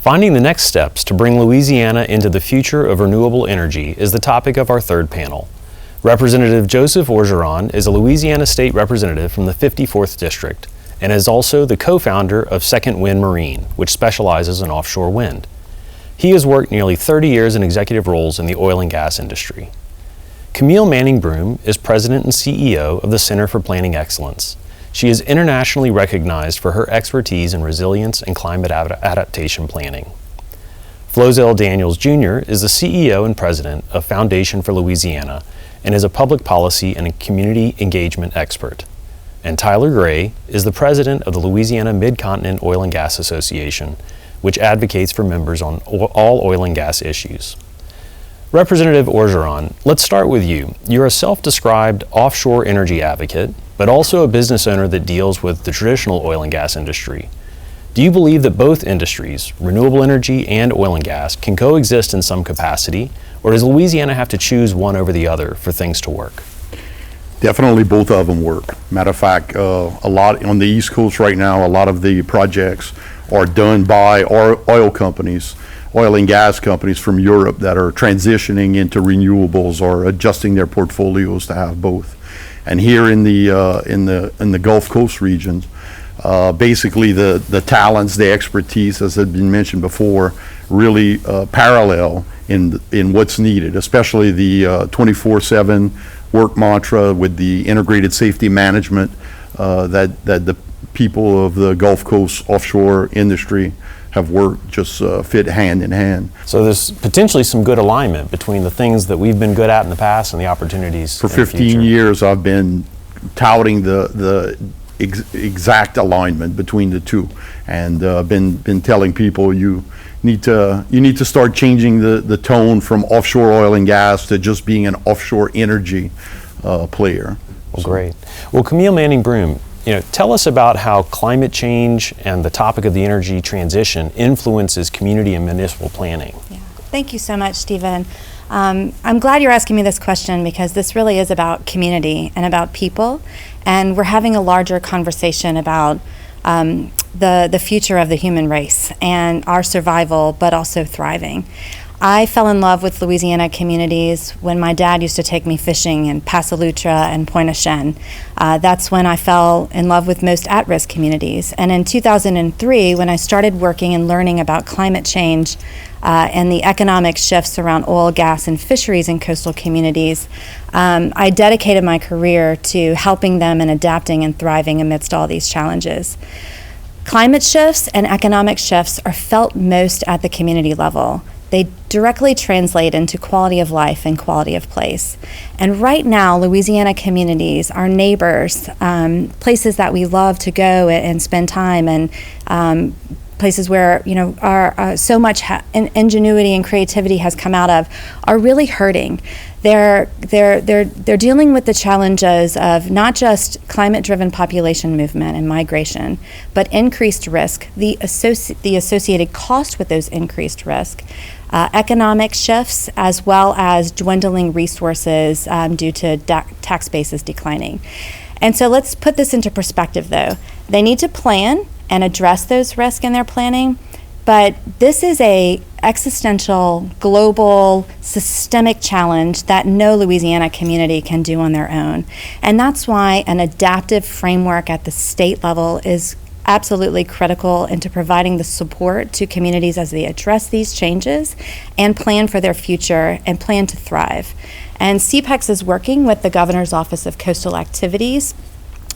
Finding the next steps to bring Louisiana into the future of renewable energy is the topic of our third panel. Representative Joseph Orgeron is a Louisiana state representative from the 54th District and is also the co-founder of Second Wind Marine, which specializes in offshore wind. He has worked nearly 30 years in executive roles in the oil and gas industry. Camille Manning-Broome is president and CEO of the Center for Planning Excellence. She is internationally recognized for her expertise in resilience and climate adaptation planning. Flozell Daniels Jr. is the CEO and president of Foundation for Louisiana and is a public policy and community engagement expert. And Tyler Gray is the president of the Louisiana Mid-Continent Oil and Gas Association, which advocates for members on all oil and gas issues. Representative Orgeron, let's start with you. You're a self-described offshore energy advocate, but also a business owner that deals with the traditional oil and gas industry. Do you believe that both industries, renewable energy and oil and gas, can coexist in some capacity, or does Louisiana have to choose one over the other for things to work? Definitely both of them work. Matter of fact, a lot on the East Coast right now, a lot of the projects are done by oil companies, oil and gas companies from Europe that are transitioning into renewables or adjusting their portfolios to have both. And here in the Gulf Coast regions, basically the talents, the expertise, as had been mentioned before, really parallel in what's needed, especially the 24/7 work mantra with the integrated safety management that the people of the Gulf Coast offshore industry have worked just fit hand in hand. So there's potentially some good alignment between the things that we've been good at in the past and the opportunities for 15 years. I've been touting the exact alignment between the two, and been telling people you need to start changing the tone from offshore oil and gas to just being an offshore energy player. Well, great. Well, Camille Manning-Broome, tell us about how climate change and the topic of the energy transition influences community and municipal planning. Yeah. Thank you so much, Stephen. I'm glad you're asking me this question because this really is about community and about people, and we're having a larger conversation about the future of the human race and our survival, but also thriving. I fell in love with Louisiana communities when my dad used to take me fishing in Pasalutra and Pointe-aux-Chenes. That's when I fell in love with most at-risk communities. And in 2003, when I started working and learning about climate change and the economic shifts around oil, gas, and fisheries in coastal communities, I dedicated my career to helping them and adapting and thriving amidst all these challenges. Climate shifts and economic shifts are felt most at the community level. They directly translate into quality of life and quality of place. And right now, Louisiana communities, our neighbors, places that we love to go and spend time, and places where our so much ingenuity and creativity has come out of, are really hurting. They're dealing with the challenges of not just climate-driven population movement and migration, but increased risk, the associated cost with those increased risk, economic shifts, as well as dwindling resources due to tax bases declining. And so let's put this into perspective, though. They need to plan and address those risks in their planning, but this is a existential, global, systemic challenge that no Louisiana community can do on their own. And that's why an adaptive framework at the state level is absolutely critical into providing the support to communities as they address these changes and plan for their future and plan to thrive. And CPEX is working with the Governor's Office of Coastal Activities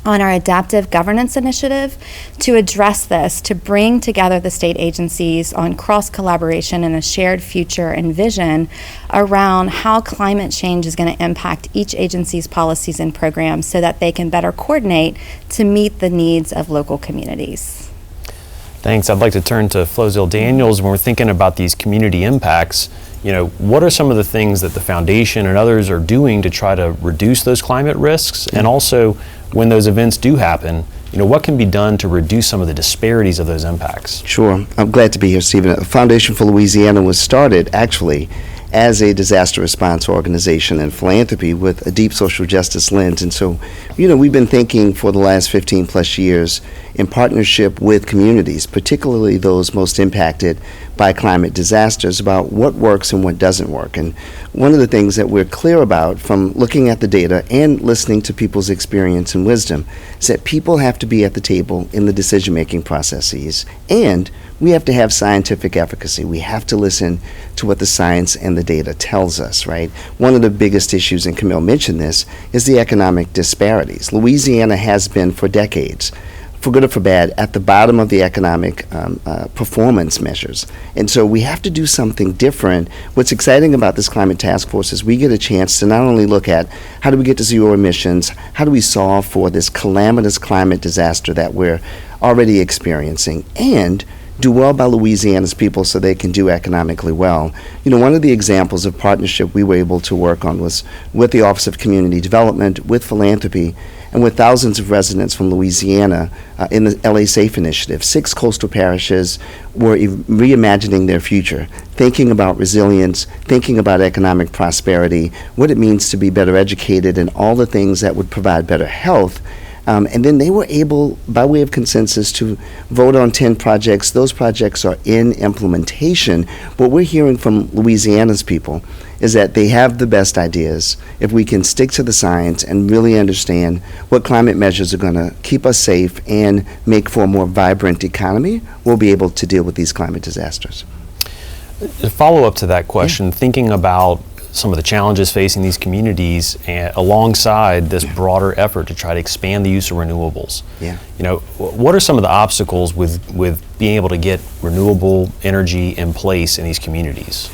on our adaptive governance initiative to address this, to bring together the state agencies on cross-collaboration and a shared future and vision around how climate change is going to impact each agency's policies and programs so that they can better coordinate to meet the needs of local communities. Thanks. I'd like to turn to Flozell Daniels. When we're thinking about these community impacts, what are some of the things that the foundation and others are doing to try to reduce those climate risks? And also, when those events do happen, what can be done to reduce some of the disparities of those impacts? Sure. I'm glad to be here, Stephen. Foundation for Louisiana was started, actually, as a disaster response organization and philanthropy with a deep social justice lens. And so, we've been thinking for the last 15 plus years in partnership with communities, particularly those most impacted by climate disasters, about what works and what doesn't work. And one of the things that we're clear about from looking at the data and listening to people's experience and wisdom is that people have to be at the table in the decision-making processes, and we have to have scientific efficacy. We have to listen to what the science and the data tells us, right? One of the biggest issues, and Camille mentioned this, is the economic disparities. Louisiana has been for decades, for good or for bad, at the bottom of the economic performance measures. And so we have to do something different. What's exciting about this climate task force is we get a chance to not only look at how do we get to zero emissions, how do we solve for this calamitous climate disaster that we're already experiencing, and do well by Louisiana's people so they can do economically well. One of the examples of partnership we were able to work on was with the Office of Community Development, with philanthropy, and with thousands of residents from Louisiana in the LA Safe Initiative. 6 coastal parishes were reimagining their future, thinking about resilience, thinking about economic prosperity, what it means to be better educated, and all the things that would provide better health. And then they were able, by way of consensus, to vote on 10 projects. Those projects are in implementation. What we're hearing from Louisiana's people is that they have the best ideas. If we can stick to the science and really understand what climate measures are going to keep us safe and make for a more vibrant economy, we'll be able to deal with these climate disasters. A follow-up to that question, thinking about some of the challenges facing these communities alongside this broader effort to try to expand the use of renewables. Yeah. What are some of the obstacles with being able to get renewable energy in place in these communities?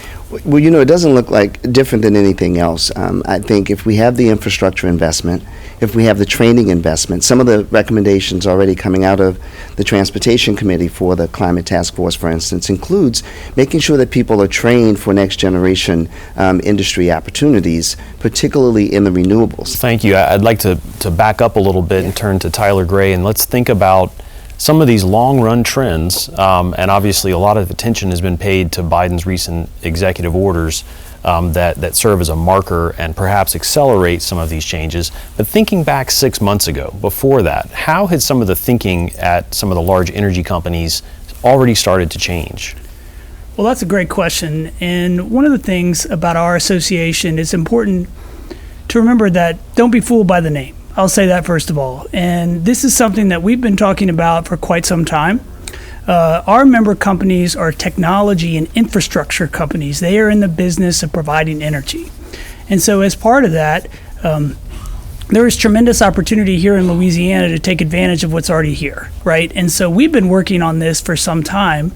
Well, it doesn't look like different than anything else. I think if we have the infrastructure investment, if we have the training investment, some of the recommendations already coming out of the Transportation Committee for the Climate Task Force, for instance, includes making sure that people are trained for next generation industry opportunities, particularly in the renewables. Thank you. I'd like to back up a little bit and turn to Tyler Gray, and let's think about some of these long-run trends, and obviously a lot of attention has been paid to Biden's recent executive orders that serve as a marker and perhaps accelerate some of these changes. But thinking back 6 months ago, before that, how had some of the thinking at some of the large energy companies already started to change? Well, that's a great question. And one of the things about our association, it's important to remember that don't be fooled by the name. I'll say that first of all. And this is something that we've been talking about for quite some time. Our member companies are technology and infrastructure companies. They are in the business of providing energy. And so as part of that, there is tremendous opportunity here in Louisiana to take advantage of what's already here, right? And so we've been working on this for some time.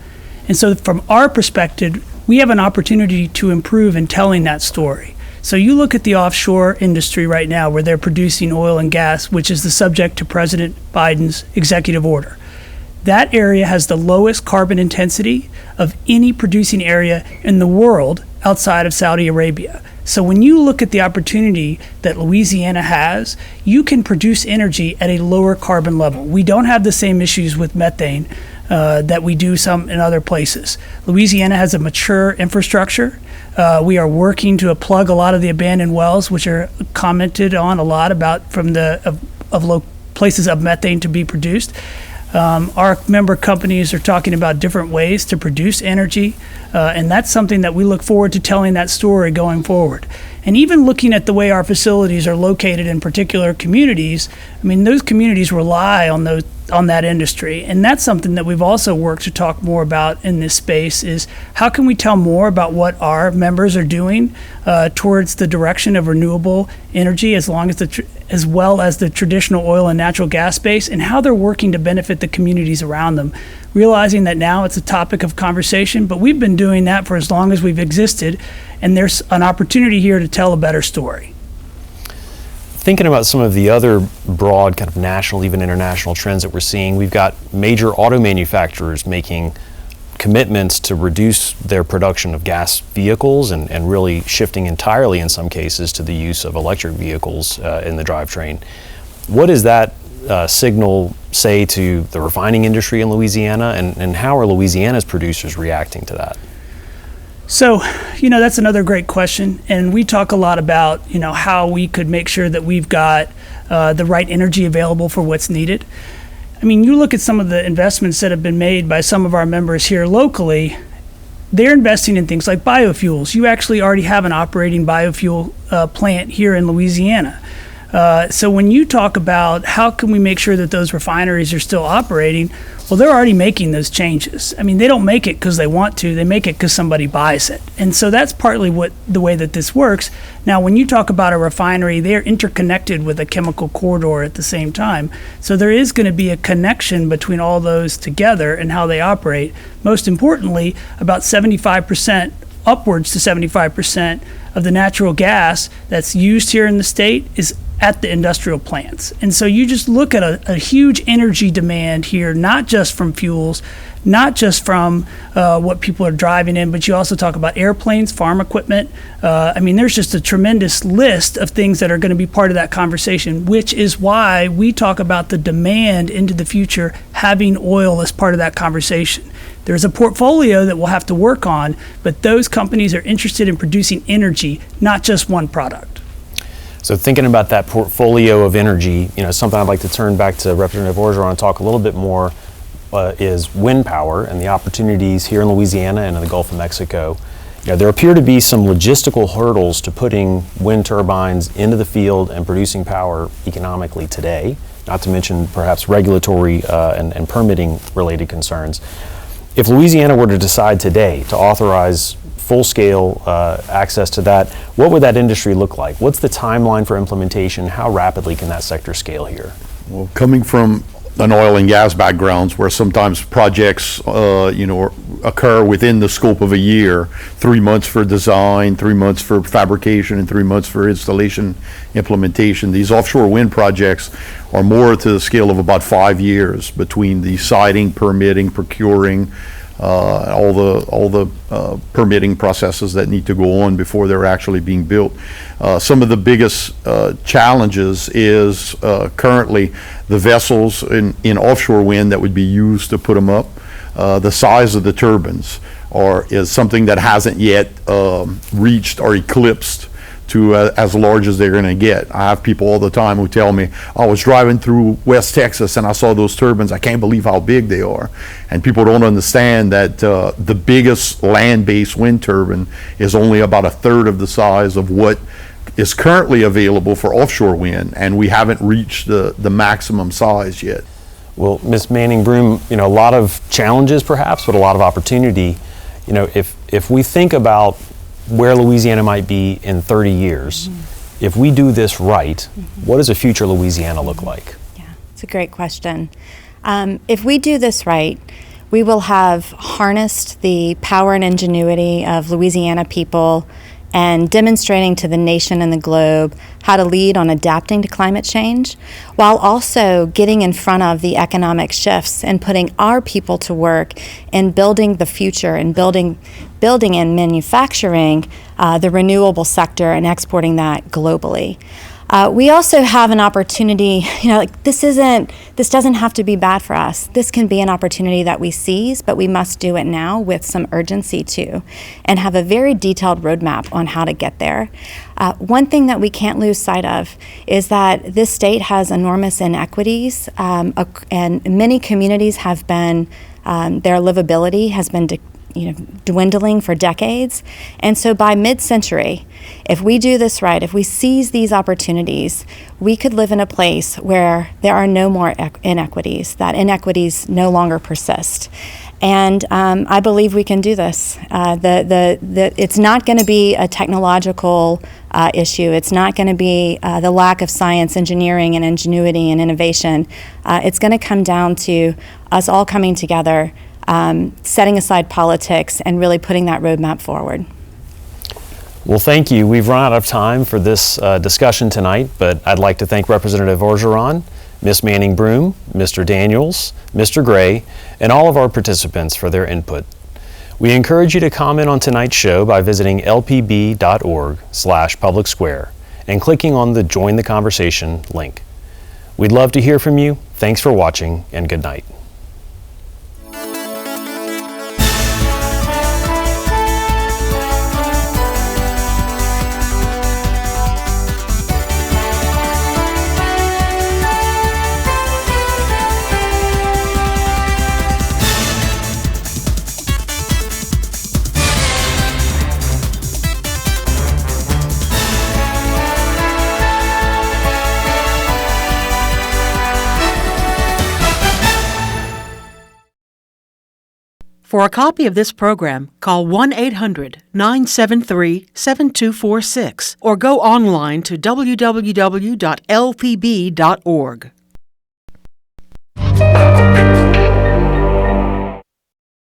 And so from our perspective, we have an opportunity to improve in telling that story. So you look at the offshore industry right now where they're producing oil and gas, which is the subject to President Biden's executive order. That area has the lowest carbon intensity of any producing area in the world outside of Saudi Arabia. So when you look at the opportunity that Louisiana has, you can produce energy at a lower carbon level. We don't have the same issues with methane that we do some in other places. Louisiana has a mature infrastructure. We are working to plug a lot of the abandoned wells, which are commented on a lot about from the low places of methane to be produced. Our member companies are talking about different ways to produce energy, and that's something that we look forward to telling that story going forward. And even looking at the way our facilities are located in particular communities, I mean, those communities rely on that industry. And that's something that we've also worked to talk more about in this space is how can we tell more about what our members are doing towards the direction of renewable energy as well as the traditional oil and natural gas space, and how they're working to benefit the communities around them. Realizing that now it's a topic of conversation, but we've been doing that for as long as we've existed, and there's an opportunity here to tell a better story. Thinking about some of the other broad kind of national, even international trends that we're seeing, we've got major auto manufacturers making commitments to reduce their production of gas vehicles and really shifting entirely in some cases to the use of electric vehicles in the drivetrain. What does that signal say to the refining industry in Louisiana, and how are Louisiana's producers reacting to that? So, that's another great question. And we talk a lot about, how we could make sure that we've got the right energy available for what's needed. I mean, you look at some of the investments that have been made by some of our members here locally, they're investing in things like biofuels. You actually already have an operating biofuel plant here in Louisiana. So when you talk about how can we make sure that those refineries are still operating, well, they're already making those changes. I mean, they don't make it because they want to, they make it because somebody buys it. And so that's partly the way that this works. Now, when you talk about a refinery, they're interconnected with a chemical corridor at the same time. So there is going to be a connection between all those together and how they operate. Most importantly, about 75%, upwards to 75% of the natural gas that's used here in the state is at the industrial plants. And so you just look at a huge energy demand here, not just from fuels, not just from what people are driving in, but you also talk about airplanes, farm equipment. I mean, there's just a tremendous list of things that are going to be part of that conversation, which is why we talk about the demand into the future having oil as part of that conversation. There's a portfolio that we'll have to work on, but those companies are interested in producing energy, not just one product. So thinking about that portfolio of energy, something I'd like to turn back to Representative Orgeron and talk a little bit more is wind power and the opportunities here in Louisiana and in the Gulf of Mexico. There appear to be some logistical hurdles to putting wind turbines into the field and producing power economically today, not to mention perhaps regulatory and permitting related concerns. If Louisiana were to decide today to authorize full-scale access to that, what would that industry look like? What's the timeline for implementation? How rapidly can that sector scale here? Well, coming from an oil and gas backgrounds where sometimes projects, occur within the scope of a year, 3 months for design, 3 months for fabrication, and 3 months for installation implementation. These offshore wind projects are more to the scale of about 5 years between the siting, permitting, procuring, all the permitting processes that need to go on before they're actually being built. Some of the biggest challenges is currently the vessels in offshore wind that would be used to put them up. The size of the turbines is something that hasn't yet reached or eclipsed to as large as they're going to get. I have people all the time who tell me, I was driving through West Texas and I saw those turbines. I can't believe how big they are. And people don't understand that the biggest land-based wind turbine is only about a third of the size of what is currently available for offshore wind, and we haven't reached the maximum size yet. Well, Ms. Manning-Broome, a lot of challenges perhaps, but a lot of opportunity. If we think about where Louisiana might be in 30 years, if we do this right, what does a future Louisiana look like? Yeah, it's a great question. If we do this right, we will have harnessed the power and ingenuity of Louisiana people and demonstrating to the nation and the globe how to lead on adapting to climate change, while also getting in front of the economic shifts and putting our people to work in building the future and building and manufacturing the renewable sector and exporting that globally. We also have an opportunity, this doesn't have to be bad for us. This can be an opportunity that we seize, but we must do it now with some urgency too, and have a very detailed roadmap on how to get there. One thing that we can't lose sight of is that this state has enormous inequities, and many communities have been, their livability has been dwindling for decades. And so by mid-century, if we do this right, if we seize these opportunities, we could live in a place where there are no more inequities, that inequities no longer persist. And I believe we can do this. It's not going to be a technological issue. It's not going to be the lack of science, engineering, and ingenuity and innovation. It's going to come down to us all coming together, setting aside politics and really putting that roadmap forward. Well, thank you. We've run out of time for this discussion tonight, but I'd like to thank Representative Orgeron, Ms. Manning-Broome, Mr. Daniels, Mr. Gray, and all of our participants for their input. We encourage you to comment on tonight's show by visiting lpb.org/public square and clicking on the Join the Conversation link. We'd love to hear from you. Thanks for watching, and good night. For a copy of this program, call 1-800-973-7246 or go online to www.lpb.org.